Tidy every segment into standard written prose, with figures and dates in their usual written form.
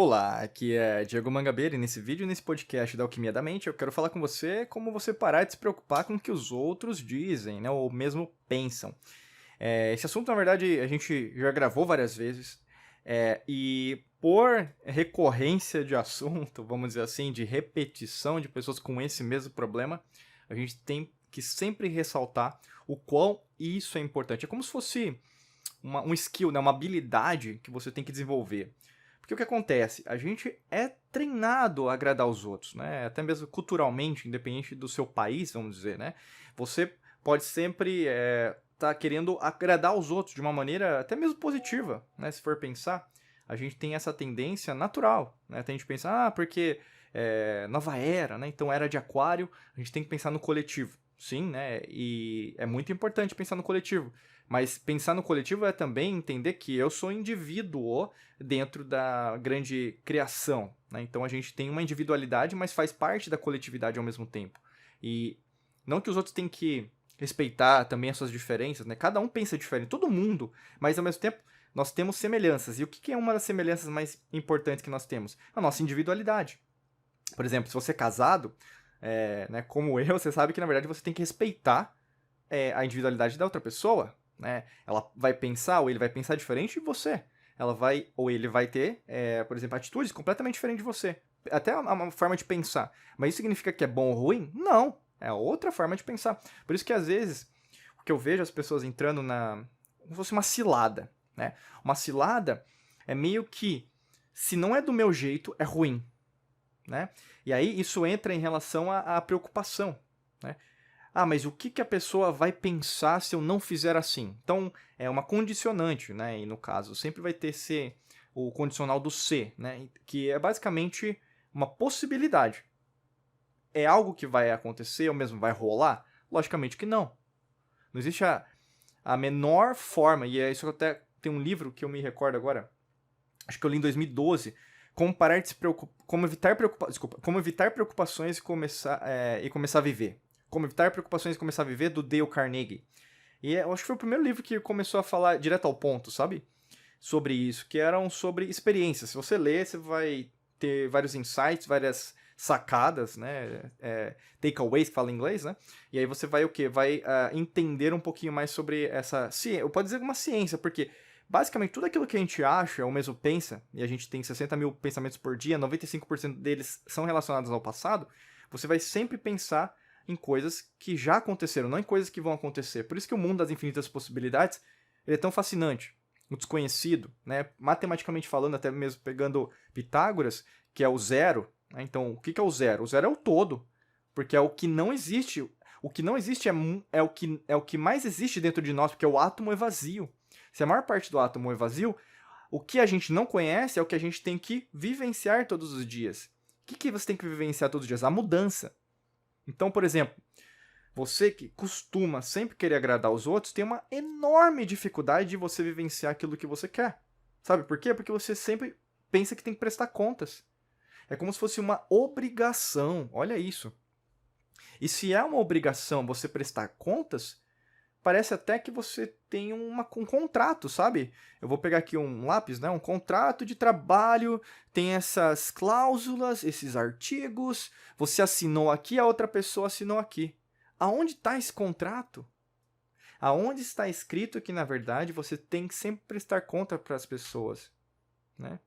Olá, aqui é Diego Mangabeira e nesse vídeo, nesse podcast da Alquimia da Mente, eu quero falar com você como você parar de se preocupar com o que os outros dizem, né, ou mesmo pensam. Esse assunto, na verdade, a gente já gravou várias vezes, e por recorrência de assunto, vamos dizer assim, de repetição de pessoas com esse mesmo problema, a gente tem que sempre ressaltar o quão isso é importante. É como se fosse um skill, né, uma habilidade que você tem que desenvolver. Porque o que acontece? A gente é treinado a agradar os outros, né? Até mesmo culturalmente, independente do seu país, vamos dizer, né? Você pode sempre tá querendo agradar os outros de uma maneira até mesmo positiva, né? Se for pensar, a gente tem essa tendência natural, né? Até a gente pensa, porque nova era, né? Então era de aquário, a gente tem que pensar no coletivo. Sim, né? E é muito importante pensar no coletivo. Mas pensar no coletivo é também entender que eu sou indivíduo dentro da grande criação, né? Então a gente tem uma individualidade, mas faz parte da coletividade ao mesmo tempo. E não que os outros têm que respeitar também as suas diferenças, né? Cada um pensa diferente, todo mundo, mas ao mesmo tempo nós temos semelhanças. E o que é uma das semelhanças mais importantes que nós temos? A nossa individualidade. Por exemplo, se você é casado, né, como eu, você sabe que na verdade você tem que respeitar a individualidade da outra pessoa, né? Ela vai pensar ou ele vai pensar diferente de você. Ela vai ou ele vai ter, por exemplo, atitudes completamente diferentes de você. Até uma forma de pensar. Mas isso significa que é bom ou ruim? Não. É outra forma de pensar. Por isso que às vezes o que eu vejo as pessoas entrando como se fosse uma cilada, né? Uma cilada é meio que se não é do meu jeito, é ruim, né? E aí isso entra em relação à preocupação, né? Mas o que, que a pessoa vai pensar se eu não fizer assim? Então, é uma condicionante, né? E no caso, sempre vai ter o condicional do se, né? Que é basicamente uma possibilidade. É algo que vai acontecer ou mesmo vai rolar? Logicamente que não. Não existe a menor forma, e é isso que até tem um livro que eu me recordo agora, acho que eu li em 2012, como parar de se preocupar, como evitar preocupações e começar a viver. Como evitar preocupações e começar a viver, do Dale Carnegie. E eu acho que foi o primeiro livro que começou a falar direto ao ponto, sabe? Sobre isso, que eram sobre experiências. Se você ler, você vai ter vários insights, várias sacadas, né? Takeaways, que fala em inglês, né? E aí você vai o quê? Vai entender um pouquinho mais sobre essa ciência. Eu posso dizer uma ciência, porque basicamente tudo aquilo que a gente acha ou mesmo pensa, e a gente tem 60 mil pensamentos por dia, 95% deles são relacionados ao passado, você vai sempre pensar em coisas que já aconteceram, não em coisas que vão acontecer. Por isso que o mundo das infinitas possibilidades ele é tão fascinante. O desconhecido, né? Matematicamente falando, até mesmo pegando Pitágoras, que é o zero. Né? Então, o que é o zero? O zero é o todo, porque é o que não existe. O que não existe é o que mais existe dentro de nós, porque o átomo é vazio. Se a maior parte do átomo é vazio, o que a gente não conhece é o que a gente tem que vivenciar todos os dias. O que você tem que vivenciar todos os dias? A mudança. Então, por exemplo, você que costuma sempre querer agradar os outros tem uma enorme dificuldade de você vivenciar aquilo que você quer. Sabe por quê? Porque você sempre pensa que tem que prestar contas. É como se fosse uma obrigação. Olha isso. E se é uma obrigação você prestar contas, parece até que você tem um contrato, sabe? Eu vou pegar aqui um lápis, né? Um contrato de trabalho, tem essas cláusulas, esses artigos, você assinou aqui, a outra pessoa assinou aqui. Aonde está esse contrato? Aonde está escrito que, na verdade, você tem que sempre prestar conta para as pessoas, né?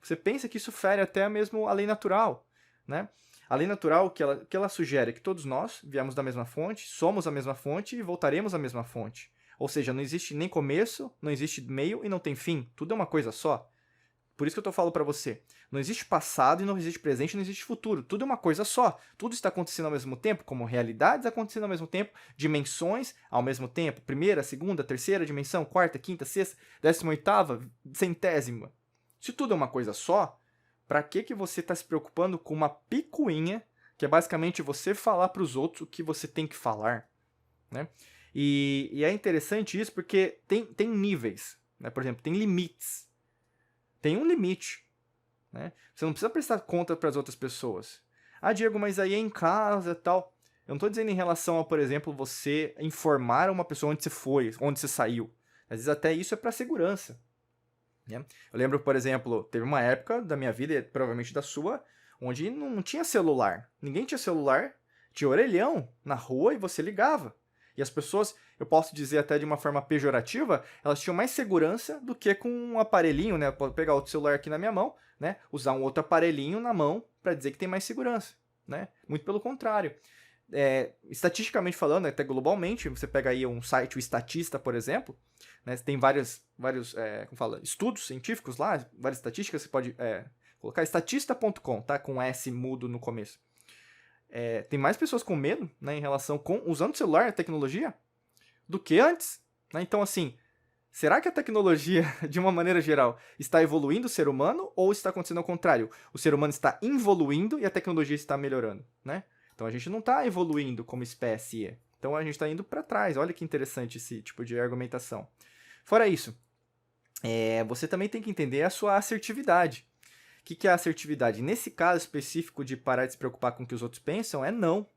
Você pensa que isso fere até mesmo a lei natural, né? A lei natural que ela sugere é que todos nós viemos da mesma fonte, somos a mesma fonte e voltaremos à mesma fonte. Ou seja, não existe nem começo, não existe meio e não tem fim. Tudo é uma coisa só. Por isso que eu tô falando para você. Não existe passado e não existe presente, não existe futuro. Tudo é uma coisa só. Tudo está acontecendo ao mesmo tempo, como realidades acontecendo ao mesmo tempo, dimensões ao mesmo tempo. Primeira, segunda, terceira dimensão, quarta, quinta, sexta, 18ª, centésima. Se tudo é uma coisa só, para que você está se preocupando com uma picuinha, que é basicamente você falar para os outros o que você tem que falar, né? E é interessante isso porque tem níveis, né? Por exemplo, tem limites. Tem um limite, né? Você não precisa prestar conta para as outras pessoas. Diego, mas aí é em casa e tal. Eu não estou dizendo em relação a, por exemplo, você informar uma pessoa onde você foi, onde você saiu. Às vezes até isso é para segurança. né? Eu lembro, por exemplo, teve uma época da minha vida, e provavelmente da sua, onde não tinha celular. Ninguém tinha celular, tinha orelhão na rua e você ligava. E as pessoas, eu posso dizer até de uma forma pejorativa, elas tinham mais segurança do que com um aparelhinho, né? Eu posso pegar outro celular aqui na minha mão, né? Usar um outro aparelhinho na mão para dizer que tem mais segurança, né? Muito pelo contrário. Estatisticamente falando, até globalmente, você pega aí um site, o Statista, por exemplo, né? Tem vários como fala, estudos científicos lá, várias estatísticas, você pode colocar statista.com, tá? Com S mudo no começo. Tem mais pessoas com medo, né, em relação com usando o celular, a tecnologia, do que antes, né? Então, assim, será que a tecnologia, de uma maneira geral, está evoluindo o ser humano ou está acontecendo ao contrário? O ser humano está involuindo e a tecnologia está melhorando, né? Então a gente não está evoluindo como espécie, então a gente está indo para trás. Olha que interessante esse tipo de argumentação. Fora isso, você também tem que entender a sua assertividade. O que é assertividade? Nesse caso específico de parar de se preocupar com o que os outros pensam, é não,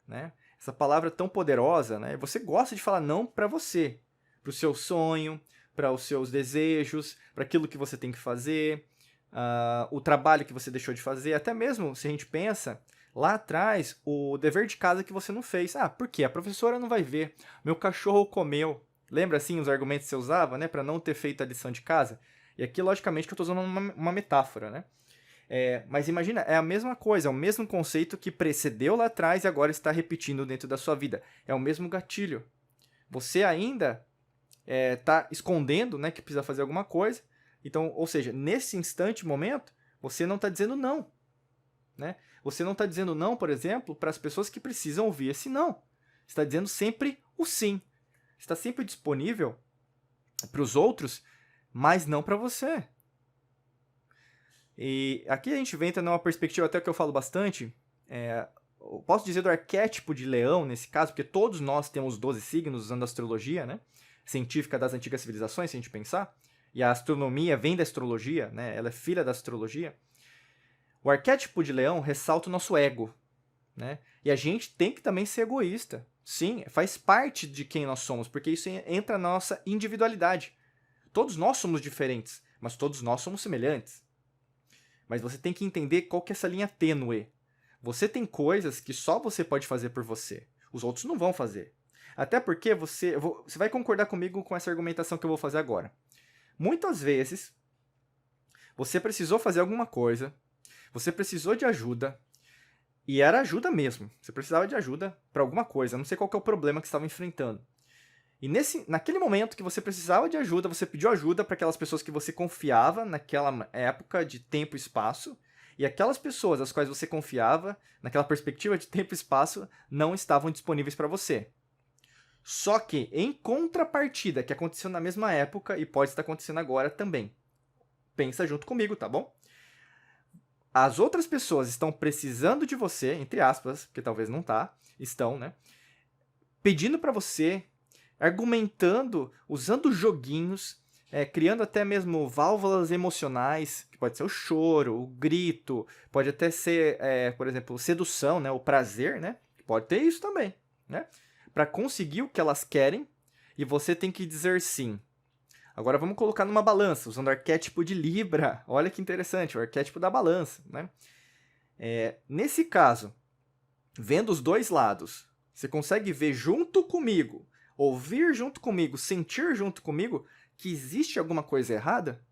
né? Essa palavra tão poderosa, né? Você gosta de falar não para você, para o seu sonho, para os seus desejos, para aquilo que você tem que fazer, o trabalho que você deixou de fazer, até mesmo se a gente pensa lá atrás, o dever de casa que você não fez. Por quê? A professora não vai ver. Meu cachorro comeu. Lembra assim os argumentos que você usava, né, para não ter feito a lição de casa? E aqui, logicamente, que eu estou usando uma metáfora, né? Mas imagina, é a mesma coisa, é o mesmo conceito que precedeu lá atrás e agora está repetindo dentro da sua vida. É o mesmo gatilho. Você ainda está escondendo, né, que precisa fazer alguma coisa. Então, ou seja, nesse instante, momento, você não está dizendo não, né? Você não está dizendo não, por exemplo, para as pessoas que precisam ouvir esse não. Você está dizendo sempre o sim. Está sempre disponível para os outros, mas não para você. E aqui a gente entra numa perspectiva até que eu falo bastante. Eu posso dizer do arquétipo de leão, nesse caso, porque todos nós temos 12 signos usando a astrologia, né, científica das antigas civilizações, se a gente pensar. E a astronomia vem da astrologia, né, ela é filha da astrologia. O arquétipo de leão ressalta o nosso ego, né? E a gente tem que também ser egoísta. Sim, faz parte de quem nós somos, porque isso entra na nossa individualidade. Todos nós somos diferentes, mas todos nós somos semelhantes. Mas você tem que entender qual que é essa linha tênue. Você tem coisas que só você pode fazer por você. Os outros não vão fazer. Até porque você vai concordar comigo com essa argumentação que eu vou fazer agora. Muitas vezes, você precisou fazer alguma coisa, você precisou de ajuda, e era ajuda mesmo. Você precisava de ajuda para alguma coisa. Não sei qual que é o problema que você estava enfrentando. E naquele momento que você precisava de ajuda, você pediu ajuda para aquelas pessoas que você confiava naquela época de tempo e espaço. E aquelas pessoas às quais você confiava, naquela perspectiva de tempo e espaço, não estavam disponíveis para você. Só que, em contrapartida, que aconteceu na mesma época e pode estar acontecendo agora também. Pensa junto comigo, tá bom? As outras pessoas estão precisando de você, entre aspas, porque talvez não estão, né? Pedindo para você, argumentando, usando joguinhos, criando até mesmo válvulas emocionais, que pode ser o choro, o grito, pode até ser, por exemplo, sedução, né? O prazer, né? Pode ter isso também, né? Para conseguir o que elas querem, e você tem que dizer sim. Agora vamos colocar numa balança, usando o arquétipo de Libra. Olha que interessante, o arquétipo da balança, né? Nesse caso, vendo os dois lados, você consegue ver junto comigo, ouvir junto comigo, sentir junto comigo que existe alguma coisa errada?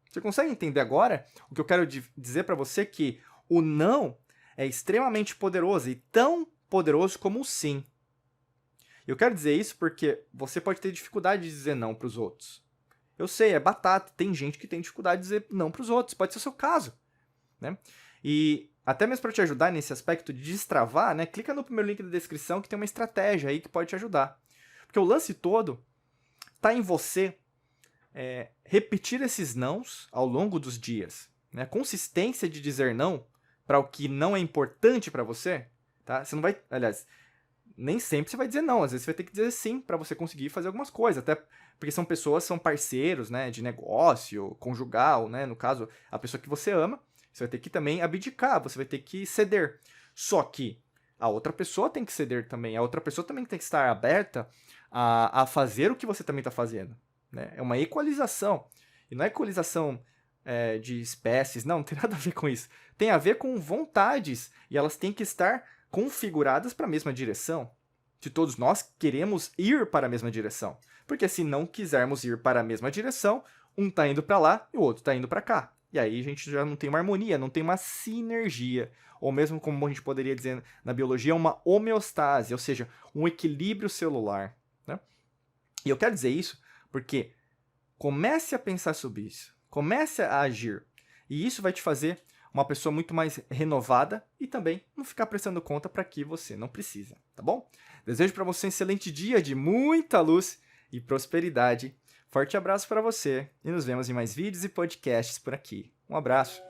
Você consegue entender agora o que eu quero dizer para você, que o não é extremamente poderoso e tão poderoso como o sim. Eu quero dizer isso porque você pode ter dificuldade de dizer não para os outros. Eu sei, é batata. Tem gente que tem dificuldade de dizer não para os outros. Pode ser o seu caso, né? E até mesmo para te ajudar nesse aspecto de destravar, né? Clica no primeiro link da descrição que tem uma estratégia aí que pode te ajudar. Porque o lance todo está em você repetir esses nãos ao longo dos dias, né? A consistência de dizer não para o que não é importante para você, tá? Você não vai, aliás, nem sempre você vai dizer não, às vezes você vai ter que dizer sim para você conseguir fazer algumas coisas, até porque são parceiros, né, de negócio, conjugal, né, no caso, a pessoa que você ama, você vai ter que também abdicar, você vai ter que ceder. Só que a outra pessoa tem que ceder também, a outra pessoa também tem que estar aberta a fazer o que você também está fazendo, né? É uma equalização. E não é equalização de espécies, não tem nada a ver com isso. Tem a ver com vontades, e elas têm que estar configuradas para a mesma direção. Se todos nós queremos ir para a mesma direção. Porque se não quisermos ir para a mesma direção, um está indo para lá e o outro está indo para cá. E aí a gente já não tem uma harmonia, não tem uma sinergia. Ou mesmo, como a gente poderia dizer na biologia, uma homeostase, ou seja, um equilíbrio celular. Né? E eu quero dizer isso porque comece a pensar sobre isso. Comece a agir. E isso vai te fazer uma pessoa muito mais renovada e também não ficar prestando conta para que você não precisa, tá bom? Desejo para você um excelente dia de muita luz e prosperidade. Forte abraço para você e nos vemos em mais vídeos e podcasts por aqui. Um abraço.